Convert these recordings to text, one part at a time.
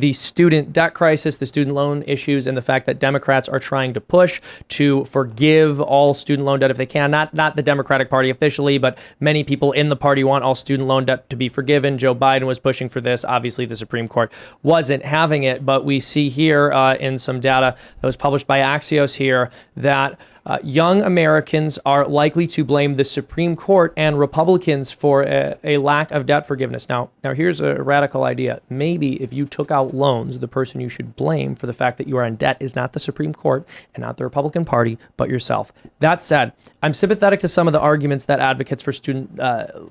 the student debt crisis, the student loan issues, and the fact that Democrats are trying to push to forgive all student loan debt if they can. Not the Democratic Party officially, but many people in the party want all student loan debt to be forgiven. Joe Biden was pushing for this. Obviously, the Supreme Court wasn't having it, but we see here in some data that was published by Axios here that young Americans are likely to blame the Supreme Court and Republicans for a lack of debt forgiveness. Now, here's a radical idea. Maybe if you took out loans, the person you should blame for the fact that you are in debt is not the Supreme Court and not the Republican Party, but yourself. That said, I'm sympathetic to some of the arguments that advocates for student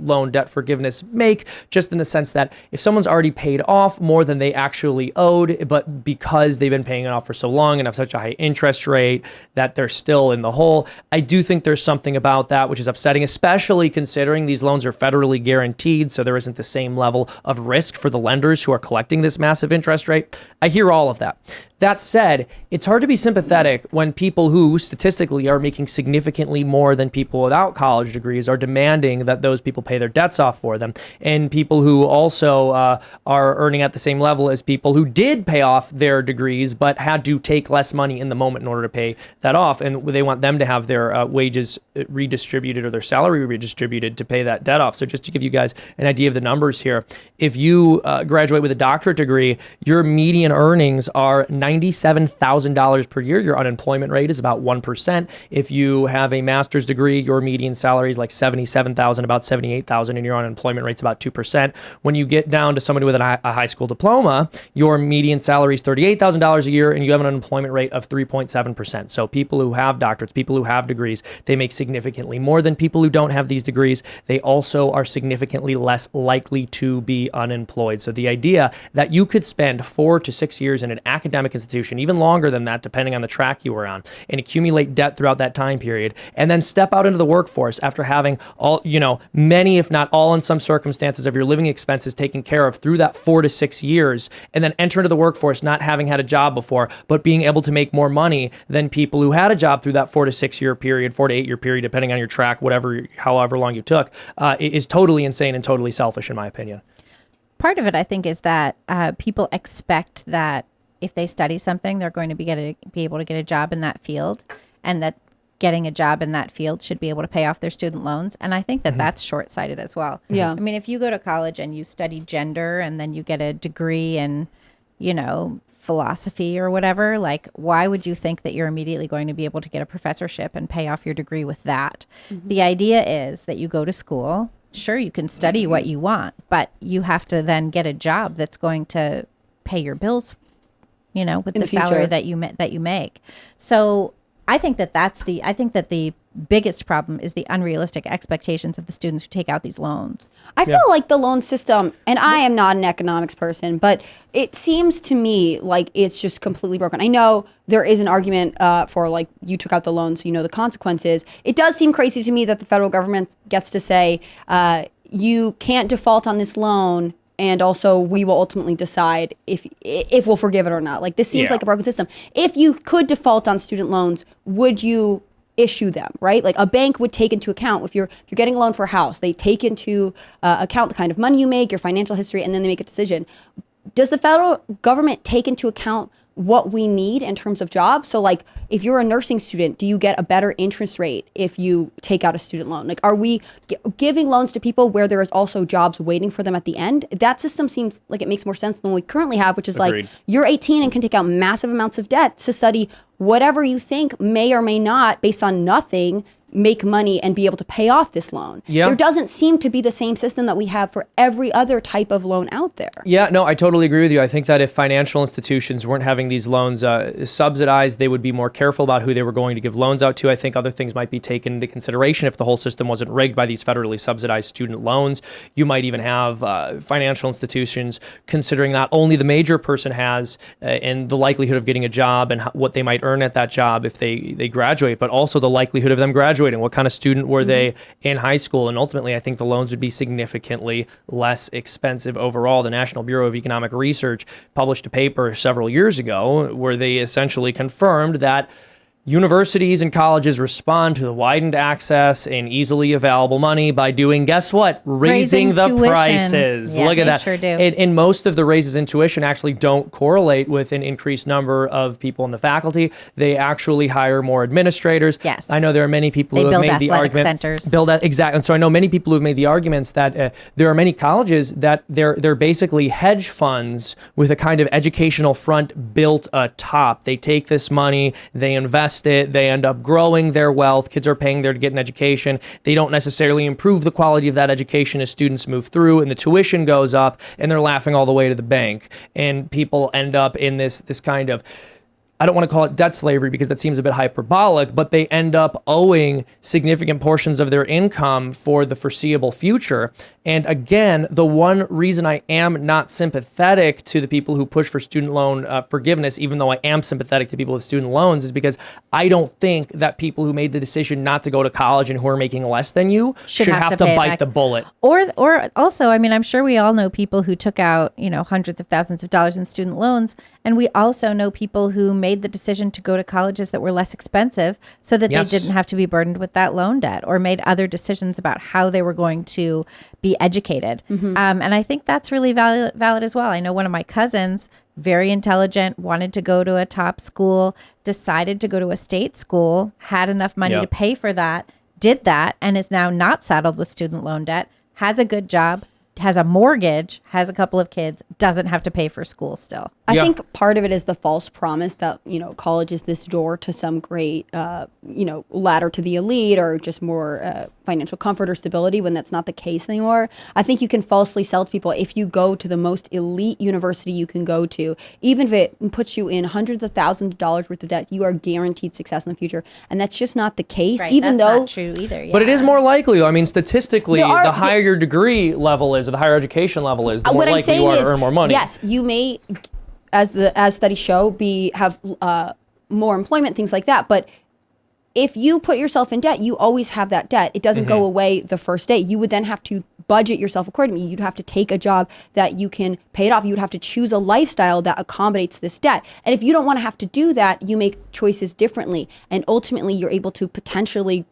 loan debt forgiveness make, just in the sense that if someone's already paid off more than they actually owed, but because they've been paying it off for so long and have such a high interest rate that they're still in the hole, I do think there's something about that which is upsetting, especially considering these loans are federally guaranteed, so there isn't the same level of risk for the lenders who are collecting this massive interest rate. I hear all of that. That said, it's hard to be sympathetic when people who statistically are making significantly more than people without college degrees are demanding that those people pay their debts off for them, and people who also are earning at the same level as people who did pay off their degrees but had to take less money in the moment in order to pay that off, and they want them to have their wages redistributed or their salary redistributed to pay that debt off. So just to give you guys an idea of the numbers here, if you graduate with a doctorate degree, your median earnings are $97,000 per year. Your unemployment rate is about 1%. If you have a master's degree, your median salary is like $77,000, about $78,000, and your unemployment rate's about 2%. When you get down to somebody with a high school diploma, your median salary is $38,000 a year, and you have an unemployment rate of 3.7%. So people who have doctorates, people who have degrees, they make significantly more than people who don't have these degrees. They also are significantly less likely to be unemployed. So the idea that you could spend 4 to 6 years in an academic institution, even longer than that, depending on the track you were on, and accumulate debt throughout that time period, and then step out into the workforce after having all, many, if not all in some circumstances, of your living expenses taken care of through that 4 to 6 years, and then enter into the workforce not having had a job before, but being able to make more money than people who had a job through that 4 to 6 year period, 4 to 8 year period, depending on your track, however long you took, is totally insane and totally selfish, in my opinion. Part of it, I think, is that people expect that if they study something, they're going to be able to get a job in that field, and that getting a job in that field should be able to pay off their student loans. And I think that that's short-sighted as well. Yeah. I mean, if you go to college and you study gender and then you get a degree in, philosophy or whatever, like, why would you think that you're immediately going to be able to get a professorship and pay off your degree with that? Mm-hmm. The idea is that you go to school. Sure, you can study what you want, but you have to then get a job that's going to pay your bills, with the salary that you make. So I think that the biggest problem is the unrealistic expectations of the students who take out these loans. I feel like the loan system, and I am not an economics person, but it seems to me like it's just completely broken. I know there is an argument for, like, you took out the loan, so you know the consequences. It does seem crazy to me that the federal government gets to say, you can't default on this loan, and also we will ultimately decide if we'll forgive it or not. Like, this seems like a broken system. If you could default on student loans, would you issue them, right? Like, a bank would take into account, if you're getting a loan for a house, they take into account the kind of money you make, your financial history, and then they make a decision. Does the federal government take into account what we need in terms of jobs? So, like, if you're a nursing student, do you get a better interest rate if you take out a student loan? Like, are we giving loans to people where there is also jobs waiting for them at the end? That system seems like it makes more sense than what we currently have, which is Agreed. Like, you're 18 and can take out massive amounts of debt to study whatever you think may or may not, based on nothing, make money and be able to pay off this loan. Yeah. There doesn't seem to be the same system that we have for every other type of loan out there. Yeah, no, I totally agree with you. I think that if financial institutions weren't having these loans subsidized, they would be more careful about who they were going to give loans out to. I think other things might be taken into consideration if the whole system wasn't rigged by these federally subsidized student loans. You might even have financial institutions considering not only the major person has and the likelihood of getting a job and what they might earn at that job if they graduate, but also the likelihood of them graduating. What kind of student were they in high school? And ultimately, I think the loans would be significantly less expensive overall. The National Bureau of Economic Research published a paper several years ago where they essentially confirmed that universities and colleges respond to the widened access and easily available money by doing, guess what? Raising the tuition. prices. Yeah, Look at they that. sure do. And most of the raises in tuition actually don't correlate with an increased number of people in the faculty. They actually hire more administrators. Yes. I know there are many people They who have build made the athletic argument. centers. Exactly. And so I know many people who have made the arguments that there are many colleges that they're basically hedge funds with a kind of educational front built atop. They take this money, they invest it, they end up growing their wealth. Kids are paying there to get an education. They don't necessarily improve the quality of that education as students move through, and the tuition goes up, and they're laughing all the way to the bank. And people end up in this kind of, I don't want to call it debt slavery because that seems a bit hyperbolic, but they end up owing significant portions of their income for the foreseeable future. And again, the one reason I am not sympathetic to the people who push for student loan forgiveness, even though I am sympathetic to people with student loans, is because I don't think that people who made the decision not to go to college and who are making less than you should have to pay it bite back. the bullet. Or also, I mean, I'm sure we all know people who took out, hundreds of thousands of dollars in student loans. And we also know people who made the decision to go to colleges that were less expensive so that Yes. they didn't have to be burdened with that loan debt, or made other decisions about how they were going to be educated. And I think that's really valid as well. I know one of my cousins, very intelligent, wanted to go to a top school, decided to go to a state school, had enough money Yep. to pay for that, did that, and is now not saddled with student loan debt, has a good job, has a mortgage, has a couple of kids, doesn't have to pay for school still. I Yeah. think part of it is the false promise that, college is this door to some great, ladder to the elite or just more financial comfort or stability, when that's not the case anymore. I think you can falsely sell to people, if you go to the most elite university you can go to, even if it puts you in hundreds of thousands of dollars worth of debt, you are guaranteed success in the future. And that's just not the case, even that's though not true either. But it is yeah. more likely, though. I mean, statistically, There are- the higher your degree level is, or the higher education level is, the more what I'm likely you saying are to is, earn more money. yes, you may, as studies show, have more employment, things like that. But if you put yourself in debt, you always have that debt. It doesn't go away the first day. You would then have to budget yourself accordingly. You'd have to take a job that you can pay it off. You would have to choose a lifestyle that accommodates this debt. And if you don't want to have to do that, you make choices differently. And ultimately, you're able to potentially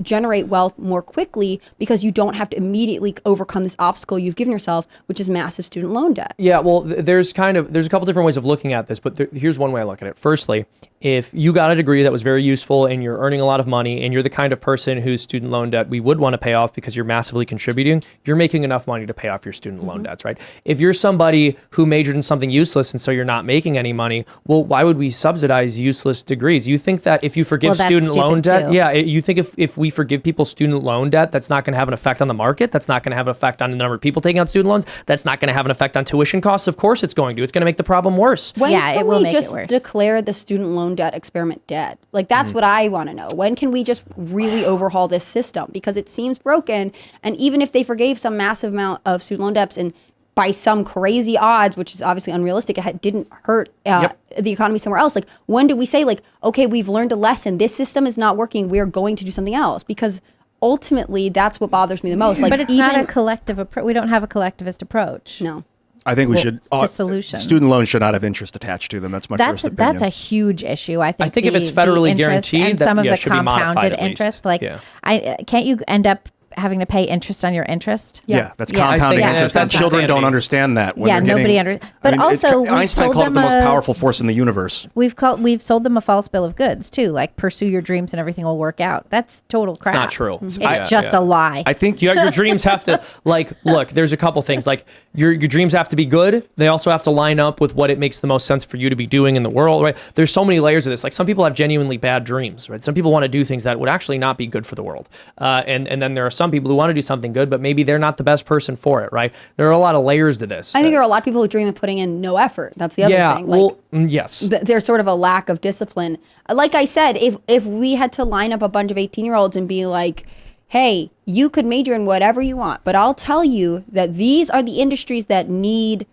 generate wealth more quickly because you don't have to immediately overcome this obstacle you've given yourself, which is massive student loan debt. Yeah, well, there's a couple different ways of looking at this, but here's one way I look at it. Firstly, if you got a degree that was very useful and you're earning a lot of money and you're the kind of person whose student loan debt we would want to pay off because you're massively contributing, you're making enough money to pay off your student loan debts, right? If you're somebody who majored in something useless and so you're not making any money, well, why would we subsidize useless degrees? You think that if you forgive that's student loan stupid debt, too. yeah, you think if we forgive people student loan debt, that's not going to have an effect on the market, that's not going to have an effect on the number of people taking out student loans, that's not going to have an effect on tuition costs? Of course it's going to. It's going to make the problem worse. When Yeah, can it will we make it just worse. declare the student loan debt experiment dead? Like, that's what I want to know. When can we just really overhaul this system? Because it seems broken. And even if they forgave some massive amount of student loan debts and by some crazy odds, which is obviously unrealistic, it didn't hurt the economy somewhere else. Like, when do we say, like, okay, we've learned a lesson. This system is not working. We're going to do something else. Because ultimately, that's what bothers me the most. Like, But it's not a collective approach. We don't have a collectivist approach. No. I think we should. to solution. Student loans should not have interest attached to them. That's my first opinion. That's a huge issue. I think. if it's federally interest guaranteed, and that, some of yeah, the should be modified compounded at least. interest, like, Yeah. can't you end up having to pay interest on your interest? Yeah, that's Yeah. compounding I think interest, that's and children insanity. don't understand that. When Yeah, they're nobody getting, but also we've Einstein told called it them the most a- powerful force in the universe. We've sold them a false bill of goods too, like pursue your dreams and everything will work out. That's total crap. It's not true. It's Yeah, just yeah. a lie. I think Your dreams have to, look, there's a couple things. Like, your dreams have to be good. They also have to line up with what it makes the most sense for you to be doing in the world, right? There's so many layers of this. Like, some people have genuinely bad dreams, right? Some people want to do things that would actually not be good for the world. And then there are some people who want to do something good, but maybe they're not the best person for it, right? There are a lot of layers to this. I think there are a lot of people who dream of putting in no effort. That's the other yeah, thing. well, yes. There's sort of a lack of discipline. Like I said, if we had to line up a bunch of 18-year-olds and be like, hey, you could major in whatever you want, but I'll tell you that these are the industries that need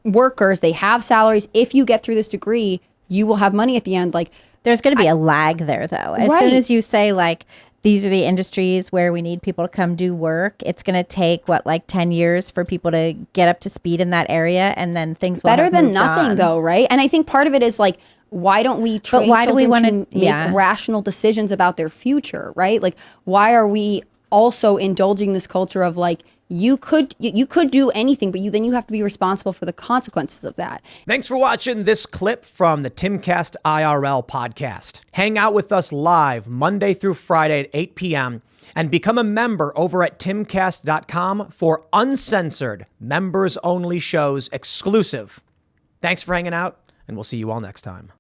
workers. They have salaries. If you get through this degree, you will have money at the end. Like, There's going to be a lag there, though. As Right. soon as you say, like, these are the industries where we need people to come do work. It's going to take 10 years for people to get up to speed in that area, and then things will Better have than moved nothing, on. though, right? And I think part of it is like, why don't we train why do we children wanna- to make rational decisions about their future, right? Like, why are we also indulging this culture of like, you could do anything, but then you have to be responsible for the consequences of that. Thanks for watching this clip from the Timcast IRL podcast. Hang out with us live Monday through Friday at 8 p.m. and become a member over at timcast.com for uncensored, members-only shows exclusive. Thanks for hanging out, and we'll see you all next time.